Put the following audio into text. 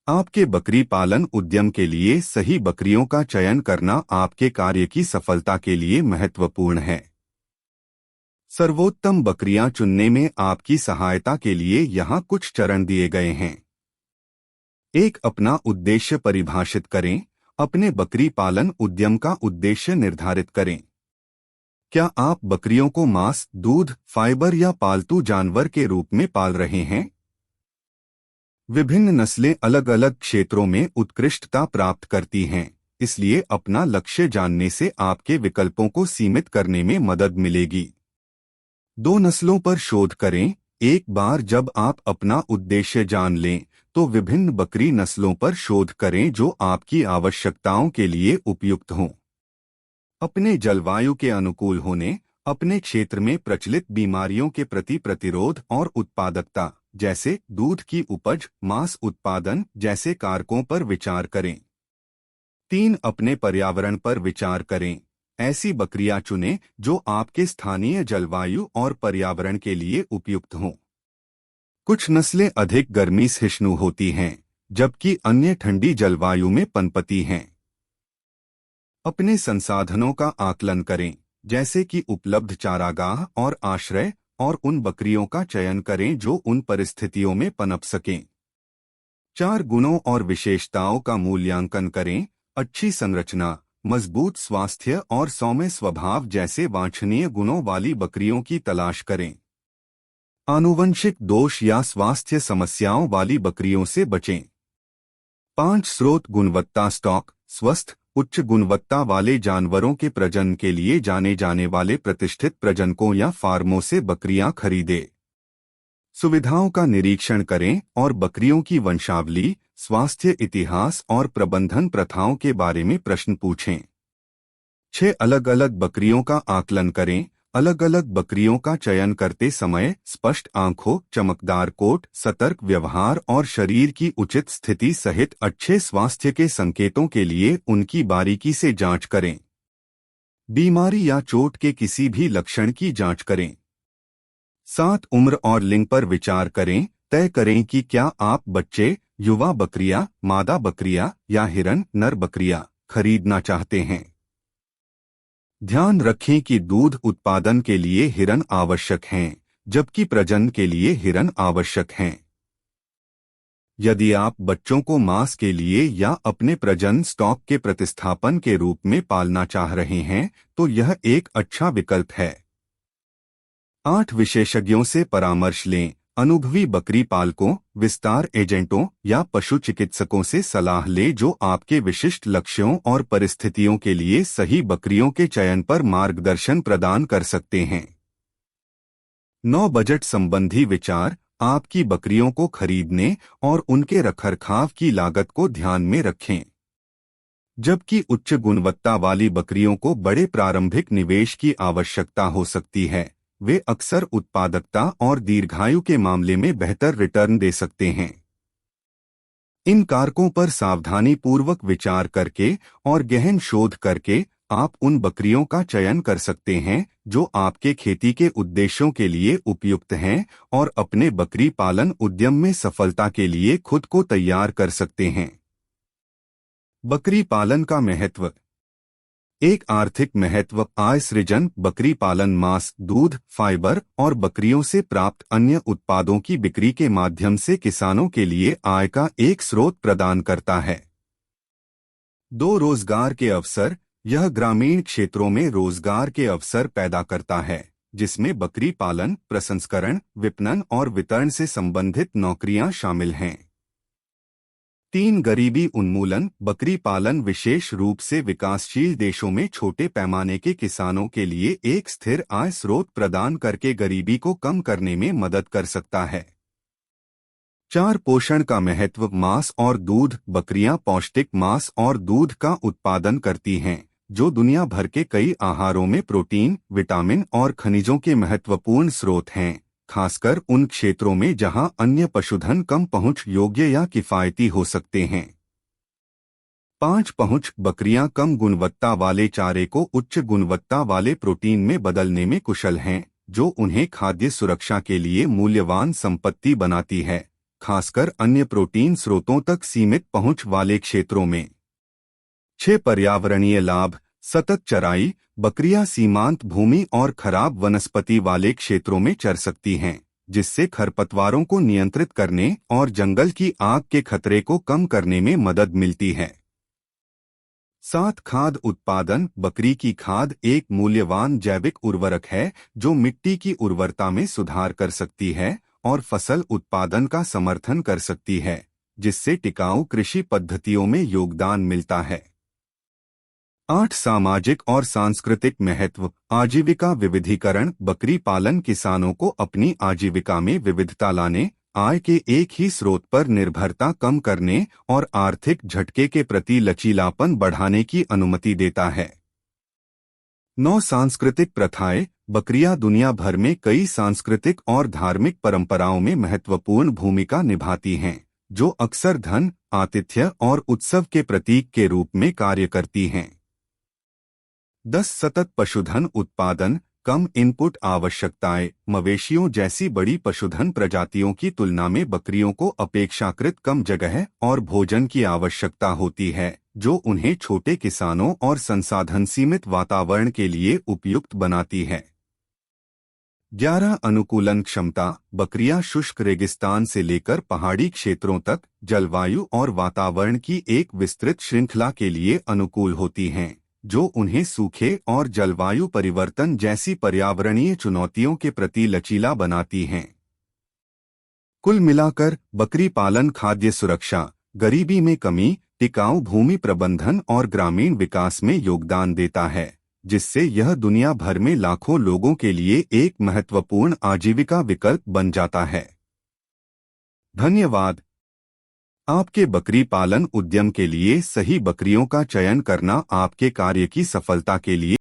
आपके बकरी पालन उद्यम के लिए सही बकरियों का चयन करना आपके कार्य की सफलता के लिए महत्वपूर्ण है। सर्वोत्तम बकरियां चुनने में आपकी सहायता के लिए यहाँ कुछ चरण दिए गए हैं। एक, अपना उद्देश्य परिभाषित करें। अपने बकरी पालन उद्यम का उद्देश्य निर्धारित करें। क्या आप बकरियों को मांस, दूध, फाइबर या पालतू जानवर के रूप में पाल रहे हैं? विभिन्न नस्लें अलग अलग क्षेत्रों में उत्कृष्टता प्राप्त करती हैं, इसलिए अपना लक्ष्य जानने से आपके विकल्पों को सीमित करने में मदद मिलेगी। दो नस्लों पर शोध करें। एक बार जब आप अपना उद्देश्य जान लें, तो विभिन्न बकरी नस्लों पर शोध करें जो आपकी आवश्यकताओं के लिए उपयुक्त हों। अपने जलवायु के अनुकूल होने, अपने क्षेत्र में प्रचलित बीमारियों के प्रति प्रतिरोध और उत्पादकता, जैसे दूध की उपज, मांस उत्पादन जैसे कारकों पर विचार करें। 3, अपने पर्यावरण पर विचार करें। ऐसी बकरियां चुनें जो आपके स्थानीय जलवायु और पर्यावरण के लिए उपयुक्त हों। कुछ नस्लें अधिक गर्मी सहिष्णु होती हैं, जबकि अन्य ठंडी जलवायु में पनपती हैं। अपने संसाधनों का आकलन करें, जैसे कि उपलब्ध चारागाह और आश्रय, और उन बकरियों का चयन करें जो उन परिस्थितियों में पनप सकें। 4, गुणों और विशेषताओं का मूल्यांकन करें। अच्छी संरचना, मजबूत स्वास्थ्य और सौम्य स्वभाव जैसे वांछनीय गुणों वाली बकरियों की तलाश करें। आनुवंशिक दोष या स्वास्थ्य समस्याओं वाली बकरियों से बचें। 5, स्रोत गुणवत्ता स्टॉक, स्वस्थ उच्च गुणवत्ता वाले जानवरों के प्रजनन के लिए जाने जाने वाले प्रतिष्ठित प्रजनकों या फार्मों से बकरियां खरीदें। सुविधाओं का निरीक्षण करें और बकरियों की वंशावली, स्वास्थ्य इतिहास और प्रबंधन प्रथाओं के बारे में प्रश्न पूछें। 6, अलग अलग बकरियों का आकलन करें। अलग अलग बकरियों का चयन करते समय स्पष्ट आंखों, चमकदार कोट, सतर्क व्यवहार और शरीर की उचित स्थिति सहित अच्छे स्वास्थ्य के संकेतों के लिए उनकी बारीकी से जांच करें। बीमारी या चोट के किसी भी लक्षण की जांच करें। 7, उम्र और लिंग पर विचार करें। तय करें कि क्या आप बच्चे, युवा बकरियां, मादा बकरियां या हिरन, नर बकरियां खरीदना चाहते हैं। ध्यान रखें कि दूध उत्पादन के लिए हिरन आवश्यक हैं, जबकि प्रजनन के लिए हिरन आवश्यक हैं। यदि आप बच्चों को मांस के लिए या अपने प्रजनन स्टॉक के प्रतिस्थापन के रूप में पालना चाह रहे हैं, तो यह एक अच्छा विकल्प है। 8, विशेषज्ञों से परामर्श लें। अनुभवी बकरी पालकों, विस्तार एजेंटों या पशु चिकित्सकों से सलाह लें जो आपके विशिष्ट लक्ष्यों और परिस्थितियों के लिए सही बकरियों के चयन पर मार्गदर्शन प्रदान कर सकते हैं। 9, बजट संबंधी विचार। आपकी बकरियों को खरीदने और उनके रखरखाव की लागत को ध्यान में रखें। जबकि उच्च गुणवत्ता वाली बकरियों को बड़े प्रारंभिक निवेश की आवश्यकता हो सकती है, वे अक्सर उत्पादकता और दीर्घायु के मामले में बेहतर रिटर्न दे सकते हैं। इन कारकों पर सावधानी पूर्वक विचार करके और गहन शोध करके आप उन बकरियों का चयन कर सकते हैं जो आपके खेती के उद्देश्यों के लिए उपयुक्त हैं और अपने बकरी पालन उद्यम में सफलता के लिए खुद को तैयार कर सकते हैं। बकरी पालन का महत्व। एक, आर्थिक महत्व। आय सृजन। बकरी पालन मांस, दूध, फाइबर और बकरियों से प्राप्त अन्य उत्पादों की बिक्री के माध्यम से किसानों के लिए आय का एक स्रोत प्रदान करता है। 2, रोजगार के अवसर। यह ग्रामीण क्षेत्रों में रोजगार के अवसर पैदा करता है, जिसमें बकरी पालन, प्रसंस्करण, विपणन और वितरण से संबंधित नौकरियां शामिल हैं। 3, गरीबी उन्मूलन। बकरी पालन विशेष रूप से विकासशील देशों में छोटे पैमाने के किसानों के लिए एक स्थिर आय स्रोत प्रदान करके गरीबी को कम करने में मदद कर सकता है। 4, पोषण का महत्व। मांस और दूध। बकरियां पौष्टिक मांस और दूध का उत्पादन करती हैं, जो दुनिया भर के कई आहारों में प्रोटीन, विटामिन और खनिजों के महत्वपूर्ण स्रोत हैं, खासकर उन क्षेत्रों में जहां अन्य पशुधन कम पहुंच योग्य या किफायती हो सकते हैं। 5, पहुंच। बकरियां कम गुणवत्ता वाले चारे को उच्च गुणवत्ता वाले प्रोटीन में बदलने में कुशल हैं, जो उन्हें खाद्य सुरक्षा के लिए मूल्यवान संपत्ति बनाती है, खासकर अन्य प्रोटीन स्रोतों तक सीमित पहुंच वाले क्षेत्रों में। 6 पर्यावरणीय लाभ। सतत चराई। बकरियां सीमांत भूमि और खराब वनस्पति वाले क्षेत्रों में चर सकती हैं, जिससे खरपतवारों को नियंत्रित करने और जंगल की आग के खतरे को कम करने में मदद मिलती है। 7 खाद उत्पादन। बकरी की खाद एक मूल्यवान जैविक उर्वरक है जो मिट्टी की उर्वरता में सुधार कर सकती है और फसल उत्पादन का समर्थन कर सकती है, जिससे टिकाऊ कृषि पद्धतियों में योगदान मिलता है। 8 सामाजिक और सांस्कृतिक महत्व। आजीविका विविधीकरण। बकरी पालन किसानों को अपनी आजीविका में विविधता लाने, आय के एक ही स्रोत पर निर्भरता कम करने और आर्थिक झटके के प्रति लचीलापन बढ़ाने की अनुमति देता है। 9 सांस्कृतिक प्रथाएं। बकरियां दुनिया भर में कई सांस्कृतिक और धार्मिक परंपराओं में महत्वपूर्ण भूमिका निभाती हैं, जो अक्सर धन, आतिथ्य और उत्सव के प्रतीक के रूप में कार्य करती हैं। 10 सतत पशुधन उत्पादन। कम इनपुट आवश्यकताएं। मवेशियों जैसी बड़ी पशुधन प्रजातियों की तुलना में बकरियों को अपेक्षाकृत कम जगह और भोजन की आवश्यकता होती है, जो उन्हें छोटे किसानों और संसाधन सीमित वातावरण के लिए उपयुक्त बनाती है। 11 अनुकूलन क्षमता। बकरियां शुष्क रेगिस्तान से लेकर पहाड़ी क्षेत्रों तक जलवायु और वातावरण की एक विस्तृत श्रृंखला के लिए अनुकूल होती हैं, जो उन्हें सूखे और जलवायु परिवर्तन जैसी पर्यावरणीय चुनौतियों के प्रति लचीला बनाती हैं। कुल मिलाकर बकरी पालन खाद्य सुरक्षा, गरीबी में कमी, टिकाऊ भूमि प्रबंधन और ग्रामीण विकास में योगदान देता है, जिससे यह दुनिया भर में लाखों लोगों के लिए एक महत्वपूर्ण आजीविका विकल्प बन जाता है। धन्यवाद। आपके बकरी पालन उद्यम के लिए सही बकरियों का चयन करना आपके कार्य की सफलता के लिए